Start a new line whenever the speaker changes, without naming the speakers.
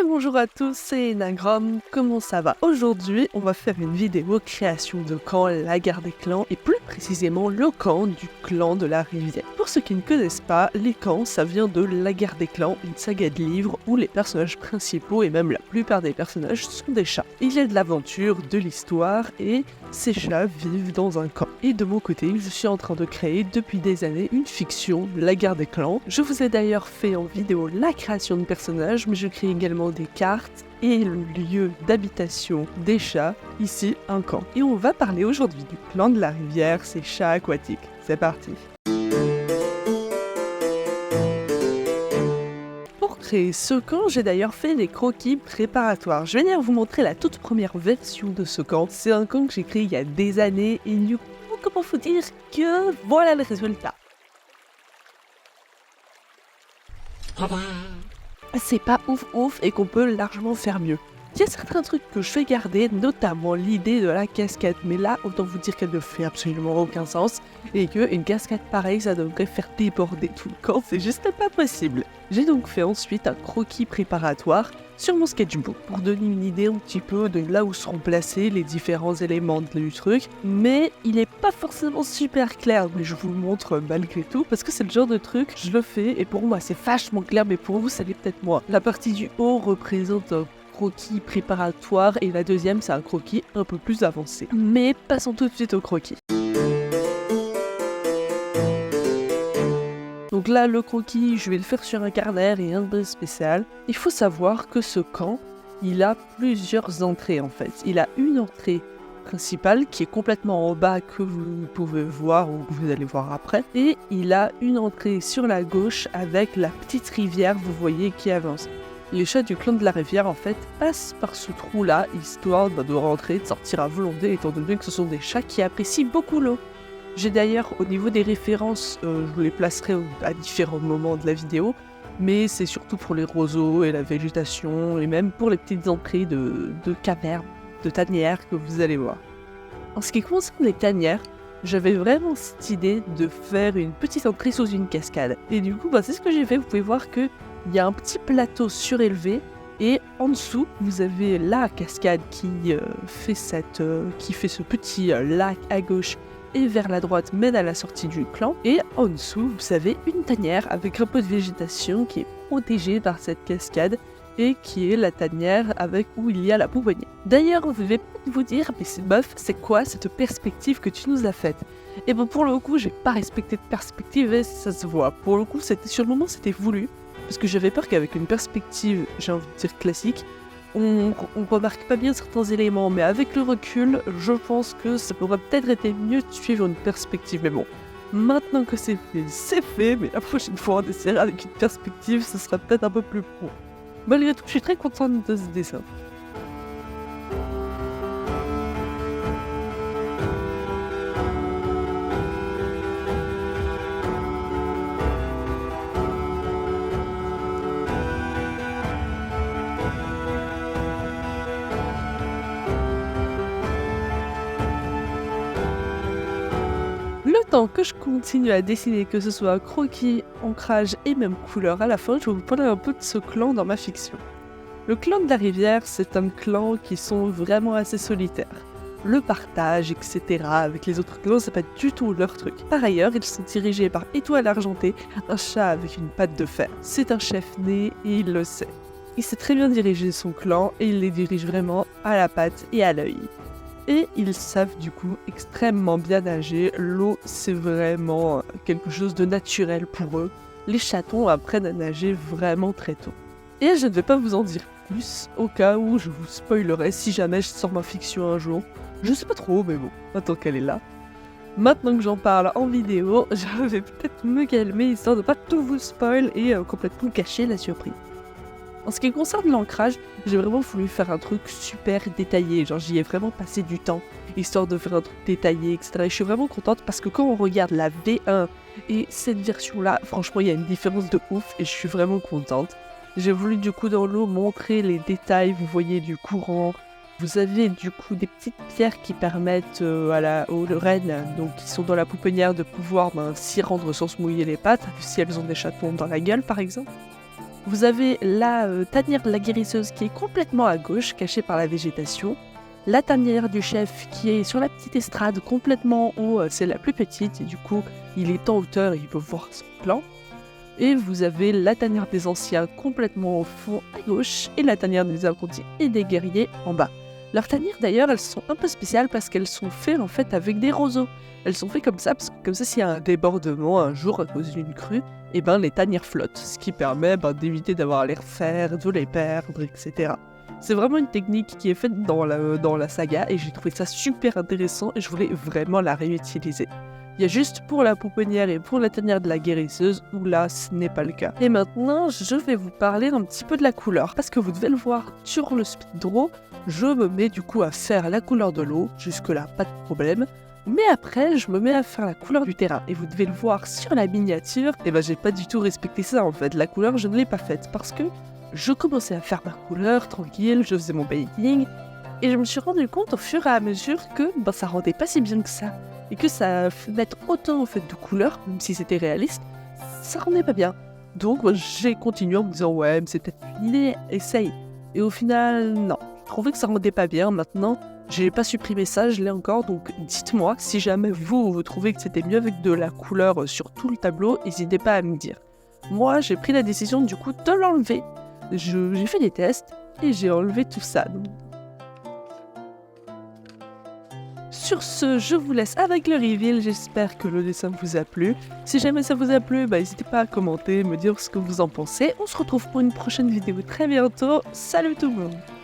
Bonjour à tous, c'est Nagram, comment ça va? Aujourd'hui, on va faire une vidéo création de camp La Guerre des Clans et plus précisément le camp du clan de la Rivière. Pour ceux qui ne connaissent pas, les camps, ça vient de La Guerre des Clans, une saga de livres où les personnages principaux et même la plupart des personnages sont des chats. Il y a de l'aventure, de l'histoire et ces chats vivent dans un camp. Et de mon côté, je suis en train de créer depuis des années une fiction, La Guerre des Clans. Je vous ai d'ailleurs fait en vidéo la création de personnages, mais je crée également des cartes et le lieu d'habitation des chats, ici un camp. Et on va parler aujourd'hui du clan de la Rivière, ces chats aquatiques. C'est parti! Pour créer ce camp, j'ai d'ailleurs fait des croquis préparatoires. Je vais venir vous montrer la toute première version de ce camp. C'est un camp que j'ai créé il y a des années et du coup, comment faut dire que voilà le résultat. C'est pas ouf et qu'on peut largement faire mieux. Il y a certains trucs que je vais garder, notamment l'idée de la cascade, mais là, autant vous dire qu'elle ne fait absolument aucun sens, et qu'une cascade pareille, ça devrait faire déborder tout le camp, c'est juste pas possible. J'ai donc fait ensuite un croquis préparatoire sur mon sketchbook, pour donner une idée un petit peu de là où seront placés les différents éléments du truc, mais il est pas forcément super clair, mais je vous le montre malgré tout, parce que c'est le genre de truc, je le fais, et pour moi c'est vachement clair, mais pour vous ça l'est peut-être moins. La partie du haut représente un croquis préparatoire et la deuxième c'est un croquis un peu plus avancé. Mais passons tout de suite au croquis. Donc là le croquis je vais le faire sur un carnet et un bris spécial. Il faut savoir que ce camp il a plusieurs entrées en fait. Il a une entrée principale qui est complètement en bas que vous pouvez voir ou que vous allez voir après. Et il a une entrée sur la gauche avec la petite rivière vous voyez qui avance. Les chats du clan de la Rivière en fait passent par ce trou là histoire de rentrer, de sortir à volonté étant donné que ce sont des chats qui apprécient beaucoup l'eau. J'ai d'ailleurs au niveau des références, je vous les placerai à différents moments de la vidéo, mais c'est surtout pour les roseaux et la végétation et même pour les petites entrées de cavernes, de tanières que vous allez voir. En ce qui concerne les tanières, j'avais vraiment cette idée de faire une petite entrée sous une cascade. Et du coup, c'est ce que j'ai fait. Vous pouvez voir qu'il y a un petit plateau surélevé et en dessous, vous avez la cascade qui fait ce petit lac à gauche et vers la droite mène à la sortie du clan. Et en dessous, vous avez une tanière avec un peu de végétation qui est protégée par cette cascade et qui est la tanière où il y a la pouponnière. D'ailleurs, vous devez peut-être vous dire, mais meuf, c'est quoi cette perspective que tu nous as faite? Et bon, pour le coup, j'ai pas respecté de perspective et ça se voit. Pour le coup, sur le moment, c'était voulu, parce que j'avais peur qu'avec une perspective, j'ai envie de dire classique, on remarque pas bien certains éléments, mais avec le recul, je pense que ça pourrait peut-être été mieux de suivre une perspective. Mais bon, maintenant que c'est fait, mais la prochaine fois on essaiera avec une perspective, ce sera peut-être un peu plus pro. Malgré tout, je suis très contente de ce dessin. Le temps que je continue à dessiner, que ce soit croquis, ancrage et même couleur, à la fin, je vais vous parler un peu de ce clan dans ma fiction. Le clan de la Rivière, c'est un clan qui sont vraiment assez solitaires. Le partage, etc. avec les autres clans, c'est pas du tout leur truc. Par ailleurs, ils sont dirigés par Étoile Argentée, un chat avec une patte de fer. C'est un chef né et il le sait. Il sait très bien diriger son clan et il les dirige vraiment à la patte et à l'œil. Et ils savent du coup extrêmement bien nager. L'eau, c'est vraiment quelque chose de naturel pour eux. Les chatons apprennent à nager vraiment très tôt. Et je ne vais pas vous en dire plus, au cas où je vous spoilerai si jamais je sors ma fiction un jour. Je sais pas trop, mais bon, maintenant qu'elle est là. Maintenant que j'en parle en vidéo, je vais peut-être me calmer histoire de pas tout vous spoil et complètement cacher la surprise. En ce qui concerne l'ancrage, j'ai vraiment voulu faire un truc super détaillé, genre j'y ai vraiment passé du temps, histoire de faire un truc détaillé, etc. Et je suis vraiment contente parce que quand on regarde la V1 et cette version-là, franchement il y a une différence de ouf et je suis vraiment contente. J'ai voulu du coup dans l'eau montrer les détails, vous voyez du courant. Vous avez du coup des petites pierres qui permettent aux rennes, donc qui sont dans la pouponnière, de pouvoir s'y rendre sans se mouiller les pattes, si elles ont des chatons dans la gueule par exemple. Vous avez la tanière de la guérisseuse qui est complètement à gauche, cachée par la végétation. La tanière du chef qui est sur la petite estrade complètement en haut, c'est la plus petite et du coup il est en hauteur et il peut voir son plan. Et vous avez la tanière des anciens complètement au fond à gauche et la tanière des apprentis et des guerriers en bas. Leurs tanières d'ailleurs elles sont un peu spéciales parce qu'elles sont faites en fait avec des roseaux. Elles sont faites comme ça parce que comme ça s'il y a un débordement un jour à cause d'une crue, et les tanières flottent, ce qui permet d'éviter d'avoir à les refaire, de les perdre, etc. C'est vraiment une technique qui est faite dans la saga et j'ai trouvé ça super intéressant et je voulais vraiment la réutiliser. Il y a juste pour la pouponnière et pour la tanière de la guérisseuse où là ce n'est pas le cas. Et maintenant je vais vous parler un petit peu de la couleur parce que vous devez le voir sur le speed draw, je me mets du coup à faire la couleur de l'eau, jusque là pas de problème. Mais après, je me mets à faire la couleur du terrain. Et vous devez le voir sur la miniature. Et j'ai pas du tout respecté ça en fait. La couleur, je ne l'ai pas faite parce que je commençais à faire ma couleur tranquille, je faisais mon painting. Et je me suis rendu compte au fur et à mesure que ça rendait pas si bien que ça. Et que ça mettre autant en fait de couleurs, même si c'était réaliste, ça rendait pas bien. Donc j'ai continué en me disant ouais, mais c'est peut-être une idée, essaye. Et au final, non. Je trouvais que ça rendait pas bien. Maintenant, j'ai pas supprimé ça, je l'ai encore, donc dites-moi si jamais vous trouvez que c'était mieux avec de la couleur sur tout le tableau, n'hésitez pas à me dire. Moi, j'ai pris la décision du coup de l'enlever. J'ai fait des tests et j'ai enlevé tout ça. Sur ce, je vous laisse avec le reveal, j'espère que le dessin vous a plu. Si jamais ça vous a plu, n'hésitez pas à commenter, me dire ce que vous en pensez. On se retrouve pour une prochaine vidéo très bientôt. Salut tout le monde!